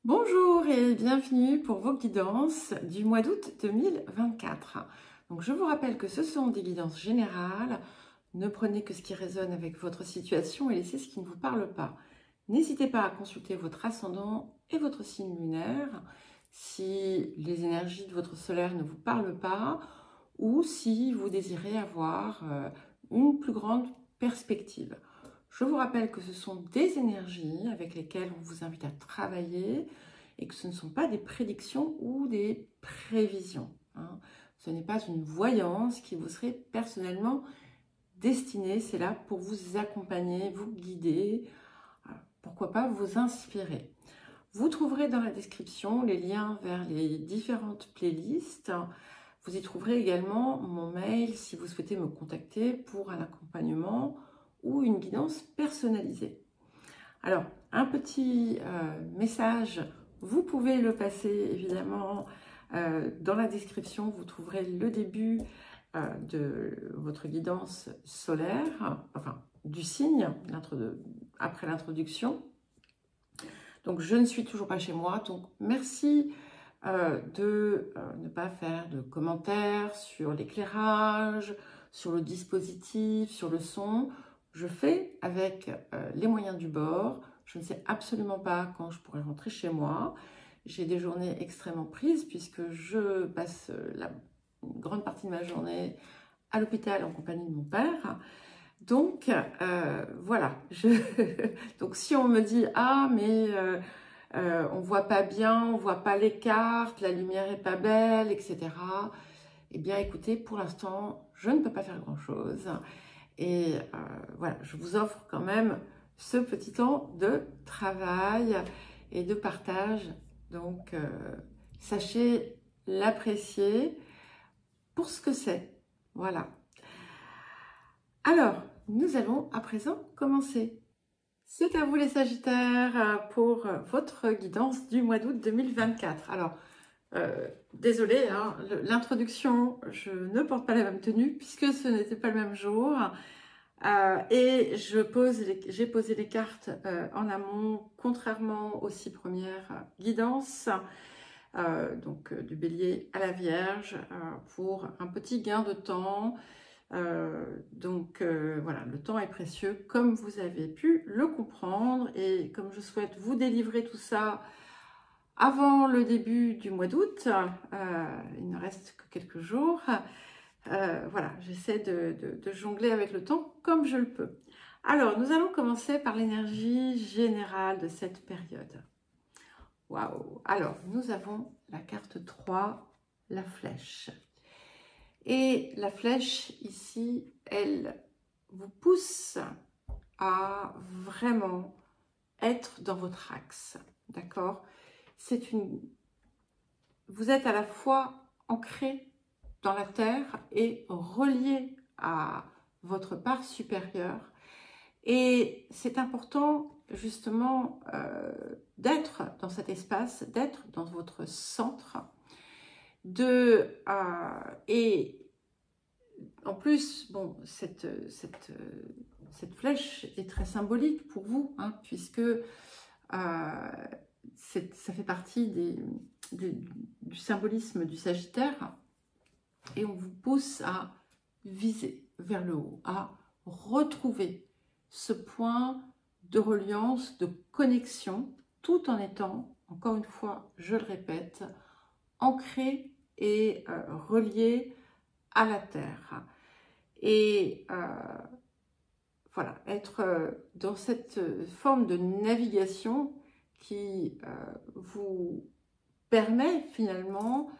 Bonjour et bienvenue pour vos guidances du mois d'août 2024. Donc je vous rappelle que ce sont des guidances générales. Ne prenez que ce qui résonne avec votre situation et laissez ce qui ne vous parle pas. N'hésitez pas à consulter votre ascendant et votre signe lunaire si les énergies de votre solaire ne vous parlent pas ou si vous désirez avoir une plus grande perspective. Je vous rappelle que ce sont des énergies avec lesquelles on vous invite à travailler et que ce ne sont pas des prédictions ou des prévisions. Ce n'est pas une voyance qui vous serait personnellement destinée. C'est là pour vous accompagner, vous guider, pourquoi pas vous inspirer. Vous trouverez dans la description les liens vers les différentes playlists. Vous y trouverez également mon mail si vous souhaitez me contacter pour un accompagnement ou une guidance personnalisée. Alors, un petit message, vous pouvez le passer évidemment dans la description, vous trouverez le début de votre guidance solaire, enfin du signe, après l'introduction. Donc, je ne suis toujours pas chez moi, donc merci de ne pas faire de commentaires sur l'éclairage, sur le dispositif, sur le son. Je fais avec les moyens du bord. Je ne sais absolument pas quand je pourrai rentrer chez moi. J'ai des journées extrêmement prises puisque je passe une grande partie de ma journée à l'hôpital en compagnie de mon père. Donc, voilà. Donc, si on me dit « Ah, mais on voit pas bien, on voit pas les cartes, la lumière est pas belle, etc. » Eh bien, écoutez, pour l'instant, je ne peux pas faire grand-chose. Et voilà, je vous offre quand même ce petit temps de travail et de partage. Donc, sachez l'apprécier pour ce que c'est. Voilà. Alors, nous allons à présent commencer. C'est à vous les Sagittaires pour votre guidance du mois d'août 2024. Alors, désolée, hein, l'introduction, je ne porte pas la même tenue puisque ce n'était pas le même jour. Et j'ai posé les cartes en amont, contrairement aux 6 premières guidances, donc du Bélier à la Vierge, pour un petit gain de temps. Voilà, le temps est précieux, comme vous avez pu le comprendre, et comme je souhaite vous délivrer tout ça avant le début du mois d'août, il ne reste que quelques jours. Voilà, j'essaie de jongler avec le temps comme je le peux. Alors, nous allons commencer par l'énergie générale de cette période. Waouh! Alors, nous avons la carte 3, la flèche. Et la flèche, ici, elle vous pousse à vraiment être dans votre axe. D'accord? Vous êtes à la fois ancré dans la terre et relié à votre part supérieure. Et c'est important justement d'être dans cet espace, d'être dans votre centre, et en plus, bon, cette flèche est très symbolique pour vous, hein, puisque ça fait partie du symbolisme du Sagittaire, et on vous pousse à viser vers le haut, à retrouver ce point de reliance, de connexion, tout en étant, encore une fois, je le répète, ancré et relié à la terre. Et voilà, être dans cette forme de navigation qui vous permet finalement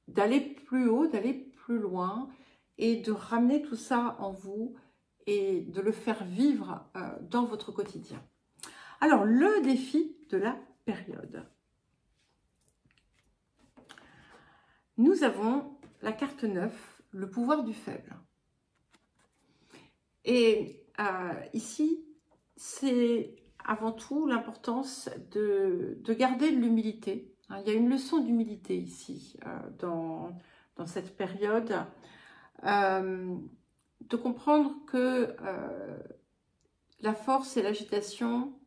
d'aller plus haut, d'aller plus loin et de ramener tout ça en vous et de le faire vivre dans votre quotidien. Alors, le défi de la période. Nous avons la carte 9, le pouvoir du faible. Et ici, c'est avant tout l'importance de garder l'humilité. Il y a une leçon d'humilité ici, dans cette période, de comprendre que la force et l'agitation,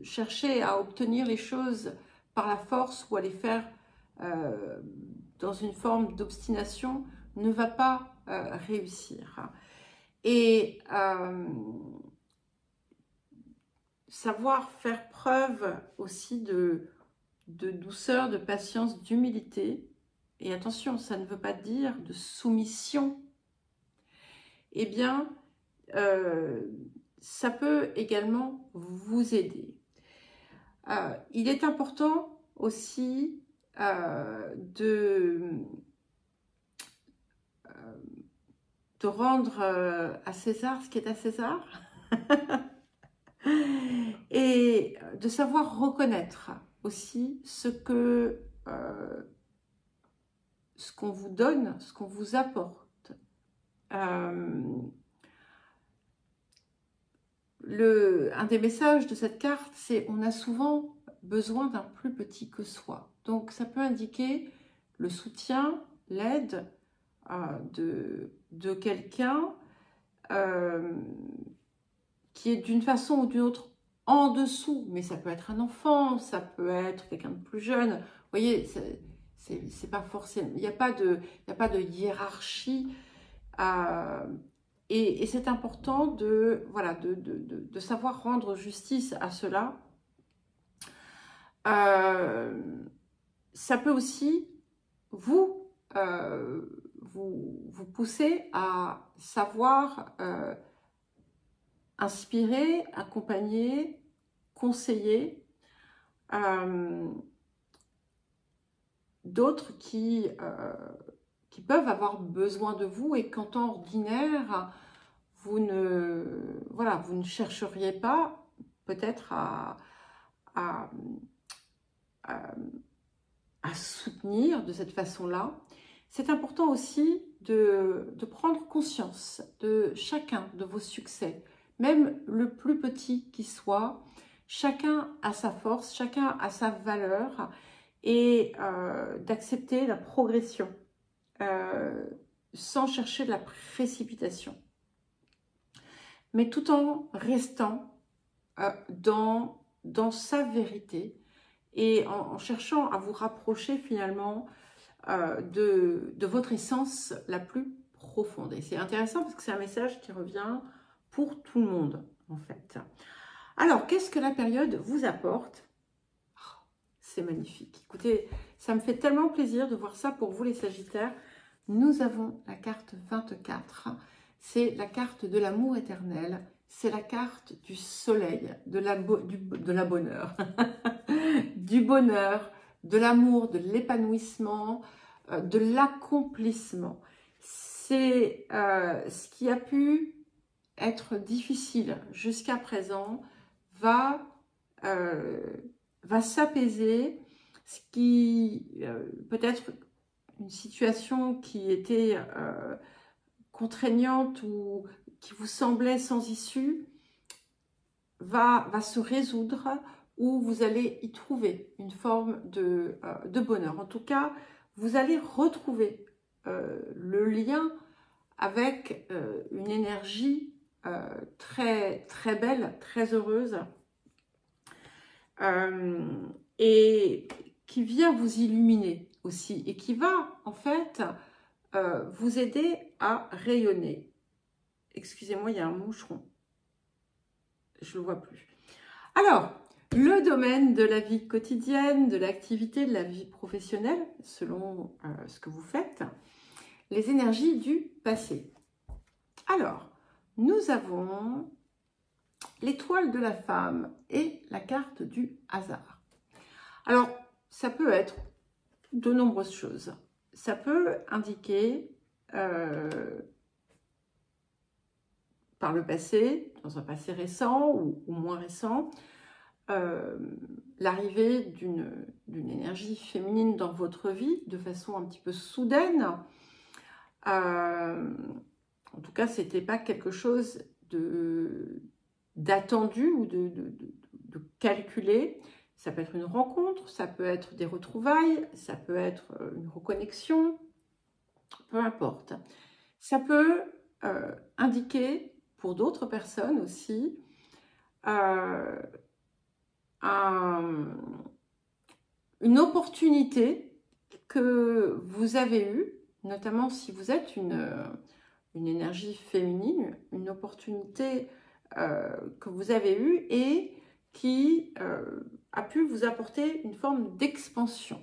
chercher à obtenir les choses par la force ou à les faire dans une forme d'obstination ne va pas réussir. Et savoir faire preuve aussi de douceur, de patience, d'humilité. Et attention, ça ne veut pas dire de soumission. Eh bien, ça peut également vous aider. Il est important aussi de rendre à César ce qui est à César et de savoir reconnaître aussi ce qu'on vous donne, ce qu'on vous apporte. Un des messages de cette carte, c'est on a souvent besoin d'un plus petit que soi. Donc ça peut indiquer le soutien, l'aide de quelqu'un qui est d'une façon ou d'une autre en dessous, mais ça peut être un enfant, ça peut être quelqu'un de plus jeune. Vous voyez, c'est pas forcément, il n'y a pas de hiérarchie. Et c'est important de savoir rendre justice à cela. Ça peut aussi vous pousser à savoir inspirer, accompagner, conseiller d'autres qui peuvent avoir besoin de vous et qu'en temps ordinaire, vous ne chercheriez pas peut-être à soutenir de cette façon-là. C'est important aussi de prendre conscience de chacun de vos succès, même le plus petit qui soit. Chacun a sa force, chacun a sa valeur et d'accepter la progression sans chercher de la précipitation. Mais tout en restant dans sa vérité et en cherchant à vous rapprocher finalement de votre essence la plus profonde. Et c'est intéressant parce que c'est un message qui revient pour tout le monde en fait. Alors, qu'est-ce que la période vous apporte? Oh, c'est magnifique. Écoutez, ça me fait tellement plaisir de voir ça pour vous les Sagittaires. Nous avons la carte 24. C'est la carte de l'amour éternel. C'est la carte du soleil, de la bonheur, du bonheur, de l'amour, de l'épanouissement, de l'accomplissement. C'est ce qui a pu être difficile jusqu'à présent va s'apaiser. Ce qui peut-être une situation qui était contraignante ou qui vous semblait sans issue va se résoudre ou vous allez y trouver une forme de bonheur. En tout cas, vous allez retrouver le lien avec une énergie très, très belle, très heureuse et qui vient vous illuminer aussi et qui va en fait vous aider à rayonner. Excusez-moi, il y a un moucheron. Je ne le vois plus. Alors, le domaine de la vie quotidienne, de l'activité, de la vie professionnelle, selon ce que vous faites, les énergies du passé. Alors, nous avons l'étoile de la femme et la carte du hasard. Alors, ça peut être de nombreuses choses. Ça peut indiquer par le passé, dans un passé récent ou moins récent, l'arrivée d'une énergie féminine dans votre vie de façon un petit peu soudaine. En tout cas, ce n'était pas quelque chose d'attendu ou de calculé. Ça peut être une rencontre, ça peut être des retrouvailles, ça peut être une reconnexion, peu importe. Ça peut indiquer pour d'autres personnes aussi, une opportunité que vous avez eue, notamment si vous êtes une énergie féminine, une opportunité que vous avez eue et qui a pu vous apporter une forme d'expansion.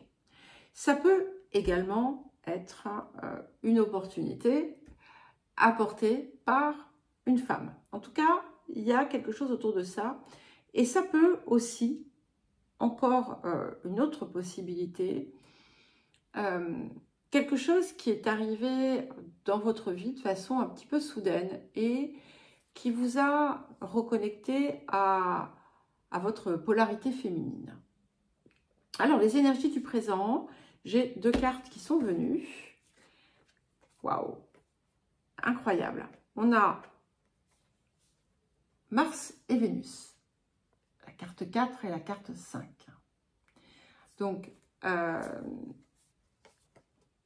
Ça peut également être une opportunité apportée par une femme. En tout cas, il y a quelque chose autour de ça. Et ça peut aussi, encore une autre possibilité, quelque chose qui est arrivé dans votre vie de façon un petit peu soudaine et qui vous a reconnecté à votre polarité féminine. Alors, les énergies du présent, j'ai 2 cartes qui sont venues. Waouh! Incroyable. On a Mars et Vénus. La carte 4 et la carte 5. Donc,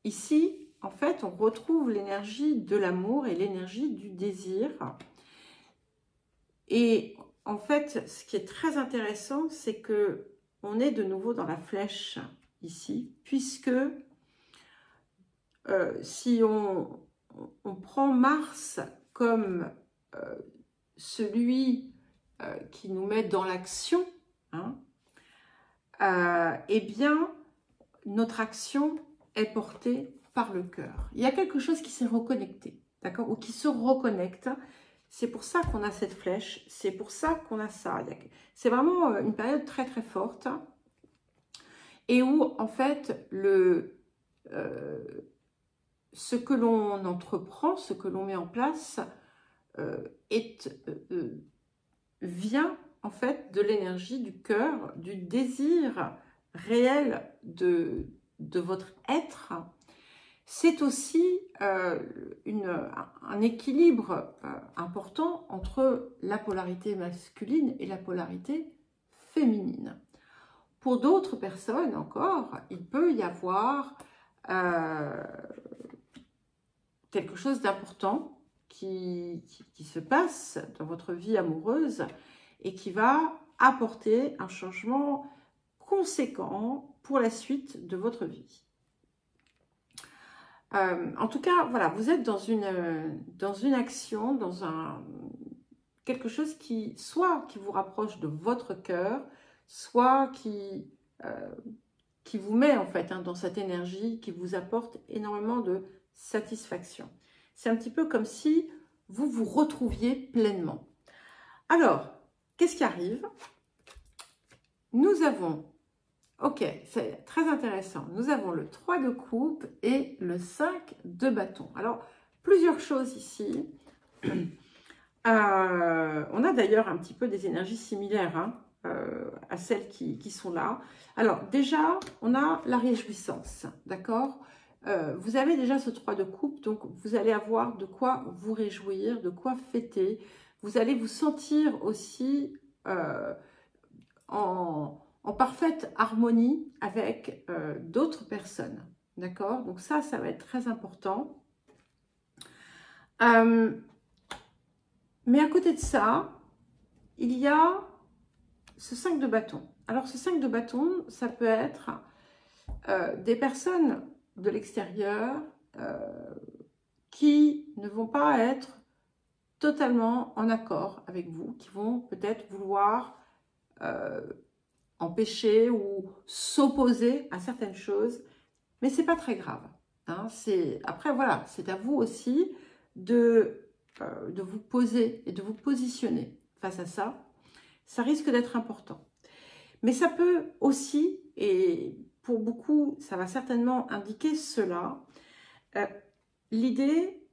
ici, en fait, on retrouve l'énergie de l'amour et l'énergie du désir. Et en fait, ce qui est très intéressant, c'est que on est de nouveau dans la flèche ici, puisque si on prend Mars comme celui qui nous met dans l'action, hein, eh bien, notre action est portée par le cœur. Il y a quelque chose qui s'est reconnecté, d'accord, ou qui se reconnecte. C'est pour ça qu'on a cette flèche, c'est pour ça qu'on a ça. C'est vraiment une période très très forte et où en fait ce que l'on entreprend, ce que l'on met en place vient en fait de l'énergie du cœur, du désir réel de votre être. C'est aussi un équilibre important entre la polarité masculine et la polarité féminine. Pour d'autres personnes encore, il peut y avoir quelque chose d'important qui se passe dans votre vie amoureuse et qui va apporter un changement conséquent pour la suite de votre vie. En tout cas, voilà, vous êtes dans une action, dans quelque chose qui, soit qui vous rapproche de votre cœur, soit qui vous met en fait dans cette énergie, qui vous apporte énormément de satisfaction. C'est un petit peu comme si vous vous retrouviez pleinement. Alors, qu'est-ce qui arrive? Nous avons... Ok, c'est très intéressant. Nous avons le 3 de coupe et le 5 de bâton. Alors, plusieurs choses ici. On a d'ailleurs un petit peu des énergies similaires hein, à celles qui sont là. Alors, déjà, on a la réjouissance, d'accord? Vous avez déjà ce 3 de coupe, donc vous allez avoir de quoi vous réjouir, de quoi fêter. Vous allez vous sentir aussi en parfaite harmonie avec d'autres personnes. D'accord? Donc ça va être très important. Mais à côté de ça, il y a ce 5 de bâton. Alors ce 5 de bâton, ça peut être des personnes de l'extérieur qui ne vont pas être totalement en accord avec vous, qui vont peut-être vouloir empêcher ou s'opposer à certaines choses, mais c'est pas très grave. Hein. Après, voilà, c'est à vous aussi de vous poser et de vous positionner face à ça. Ça risque d'être important. Mais ça peut aussi, et pour beaucoup, ça va certainement indiquer cela, l'idée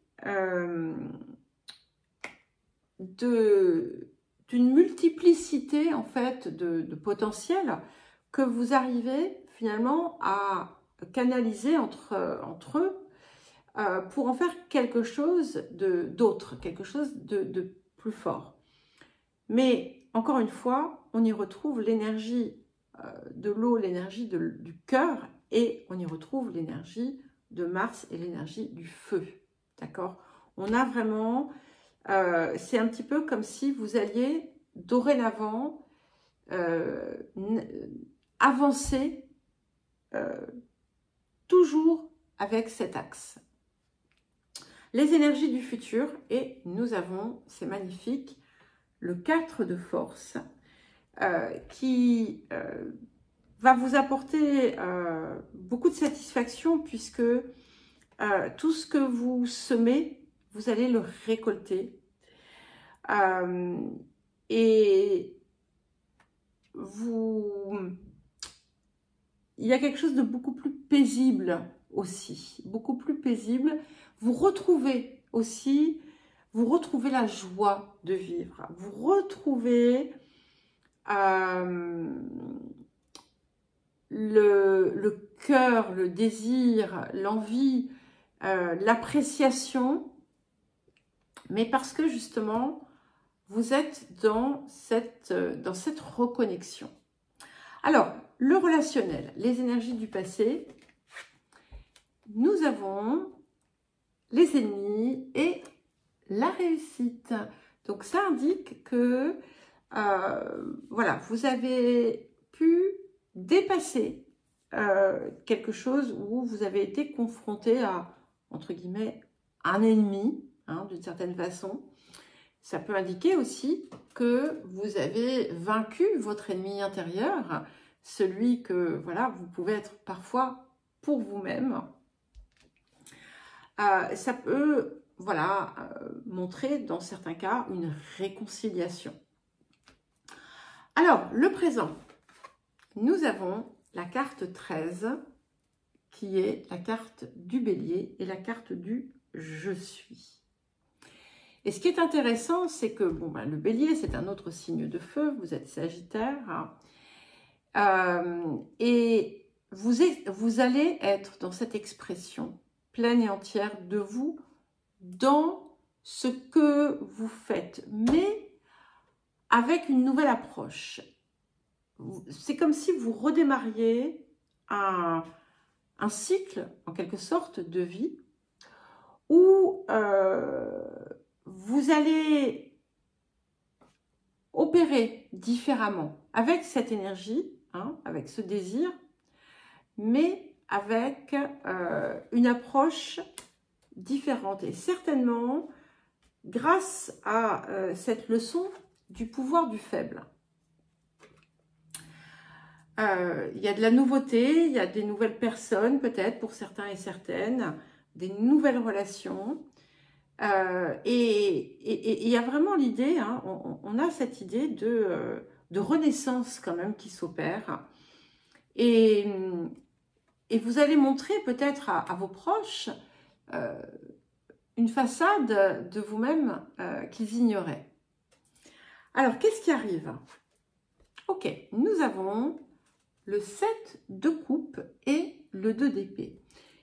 d'une multiplicité en fait de potentiels que vous arrivez finalement à canaliser entre eux pour en faire quelque chose d'autre, quelque chose de plus fort. Mais encore une fois, on y retrouve l'énergie de l'eau, l'énergie du cœur et on y retrouve l'énergie de Mars et l'énergie du feu. D'accord? On a vraiment c'est un petit peu comme si vous alliez dorénavant avancer toujours avec cet axe. Les énergies du futur, et nous avons, c'est magnifique, le 4 de force qui va vous apporter beaucoup de satisfaction puisque tout ce que vous semez, vous allez le récolter. Et il y a quelque chose de beaucoup plus paisible aussi, beaucoup plus paisible. Vous retrouvez aussi, vous retrouvez la joie de vivre, vous retrouvez le cœur, le désir, l'envie, l'appréciation, mais parce que justement, vous êtes dans cette reconnexion. Alors, le relationnel, les énergies du passé, nous avons les ennemis et la réussite. Donc, ça indique que, voilà, vous avez pu dépasser quelque chose où vous avez été confronté à, entre guillemets, un ennemi, hein, d'une certaine façon. Ça peut indiquer aussi que vous avez vaincu votre ennemi intérieur, celui que voilà, vous pouvez être parfois pour vous-même. Ça peut voilà, montrer dans certains cas une réconciliation. Alors, le présent, nous avons la carte 13 qui est la carte du bélier et la carte du je suis. Et ce qui est intéressant, c'est que bon, ben, le bélier, c'est un autre signe de feu, vous êtes sagittaire, et vous allez être dans cette expression pleine et entière de vous, dans ce que vous faites, mais avec une nouvelle approche. C'est comme si vous redémarriez un cycle, en quelque sorte, de vie, où vous allez opérer différemment avec cette énergie, hein, avec ce désir, mais avec une approche différente. Et certainement, grâce à cette leçon du pouvoir du faible. Il y a de la nouveauté, il y a des nouvelles personnes peut-être pour certains et certaines, des nouvelles relations. Et il y a vraiment l'idée, hein, on a cette idée de renaissance quand même qui s'opère. Et vous allez montrer peut-être à vos proches une façade de vous-même qu'ils ignoraient. Alors, qu'est-ce qui arrive? Ok, nous avons le 7 de coupe et le 2 d'épée.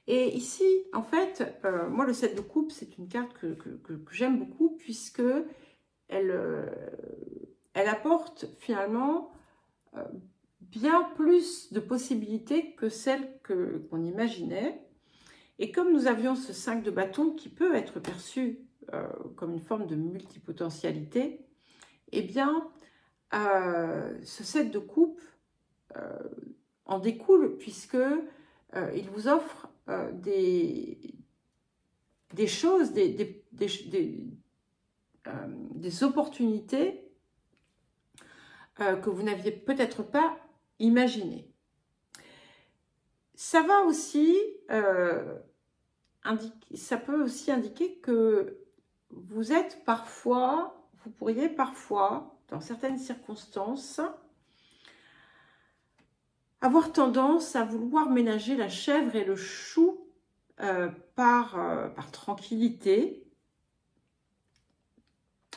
Et ici, en fait, moi, le 7 de coupe, c'est une carte que j'aime beaucoup puisque elle apporte finalement bien plus de possibilités que celles qu'on imaginait. Et comme nous avions ce 5 de bâton qui peut être perçu comme une forme de multipotentialité, eh bien, ce 7 de coupe en découle puisque il vous offre des choses, des opportunités que vous n'aviez peut-être pas imaginées. Ça va aussi ça peut aussi indiquer que vous êtes parfois, vous pourriez parfois, dans certaines circonstances, avoir tendance à vouloir ménager la chèvre et le chou par tranquillité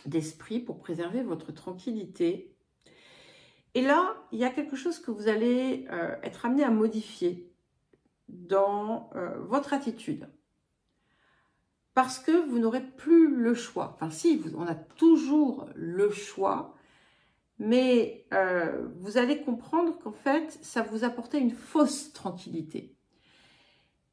d'esprit, pour préserver votre tranquillité. Et là, il y a quelque chose que vous allez être amené à modifier dans votre attitude. Parce que vous n'aurez plus le choix. Enfin si, on a toujours le choix, mais vous allez comprendre qu'en fait, ça vous apportait une fausse tranquillité.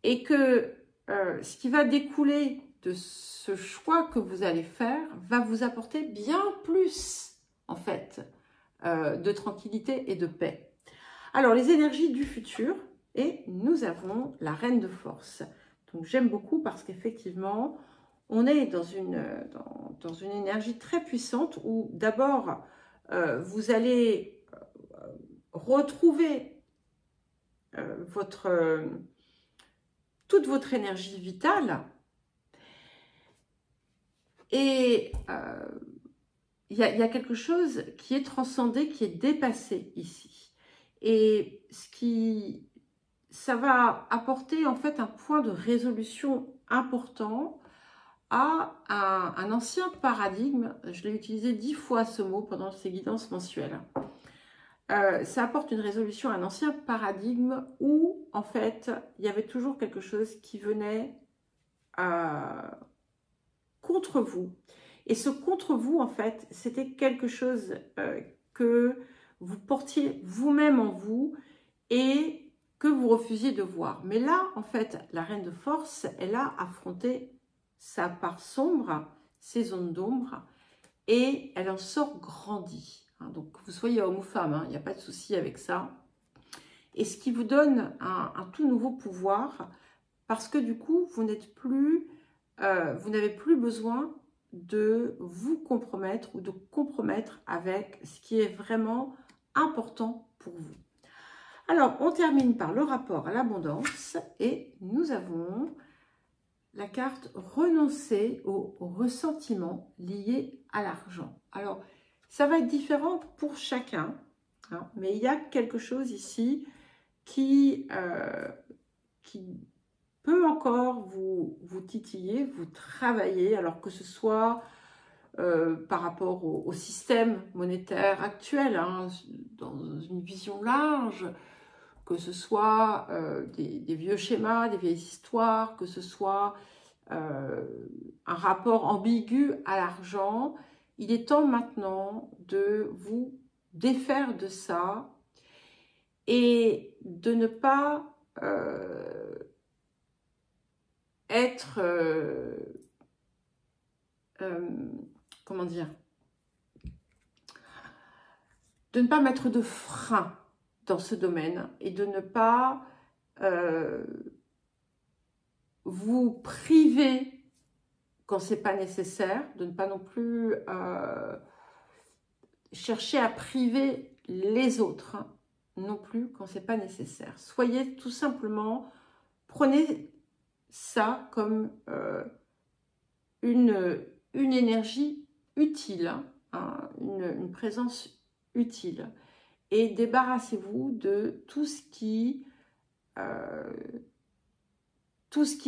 Et que ce qui va découler de ce choix que vous allez faire va vous apporter bien plus, en fait, de tranquillité et de paix. Alors, les énergies du futur, et nous avons la reine de force. Donc, j'aime beaucoup parce qu'effectivement, on est dans une énergie très puissante où d'abord, vous allez retrouver toute votre énergie vitale et il y a quelque chose qui est transcendé, qui est dépassé ici. Et ça va apporter en fait un point de résolution important à un ancien paradigme. Je l'ai utilisé 10 fois ce mot pendant ces guidances mensuelles. Ça apporte une résolution à un ancien paradigme où en fait il y avait toujours quelque chose qui venait contre vous. Et ce contre vous, en fait, c'était quelque chose que vous portiez vous-même en vous et que vous refusiez de voir. Mais là, en fait, la reine de force, elle a affronté sa part sombre, ses zones d'ombre, et elle en sort grandie. Donc, vous soyez homme ou femme, il n'y a pas de souci avec ça. Et ce qui vous donne un tout nouveau pouvoir, parce que du coup, vous n'êtes plus, vous n'avez plus besoin de vous compromettre ou de compromettre avec ce qui est vraiment important pour vous. Alors, on termine par le rapport à l'abondance et nous avons la carte renoncer au ressentiment lié à l'argent. Alors, ça va être différent pour chacun, hein, mais il y a quelque chose ici qui peut encore vous titiller, vous travailler, alors que ce soit par rapport au système monétaire actuel, hein, dans une vision large, que ce soit des vieux schémas, des vieilles histoires, que ce soit un rapport ambigu à l'argent. Il est temps maintenant de vous défaire de ça et de ne pas être, comment dire, de ne pas mettre de frein dans ce domaine et de ne pas vous priver quand c'est pas nécessaire, de ne pas non plus chercher à priver les autres, hein, non plus quand c'est pas nécessaire. Soyez tout simplement, prenez ça comme une énergie utile, hein, une présence utile. Et débarrassez-vous de tout ce qui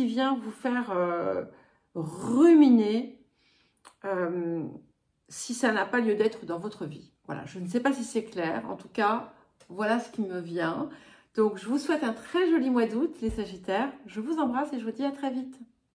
vient vous faire ruminer si ça n'a pas lieu d'être dans votre vie. Voilà, je ne sais pas si c'est clair. En tout cas, voilà ce qui me vient. Donc, je vous souhaite un très joli mois d'août, les Sagittaires. Je vous embrasse et je vous dis à très vite.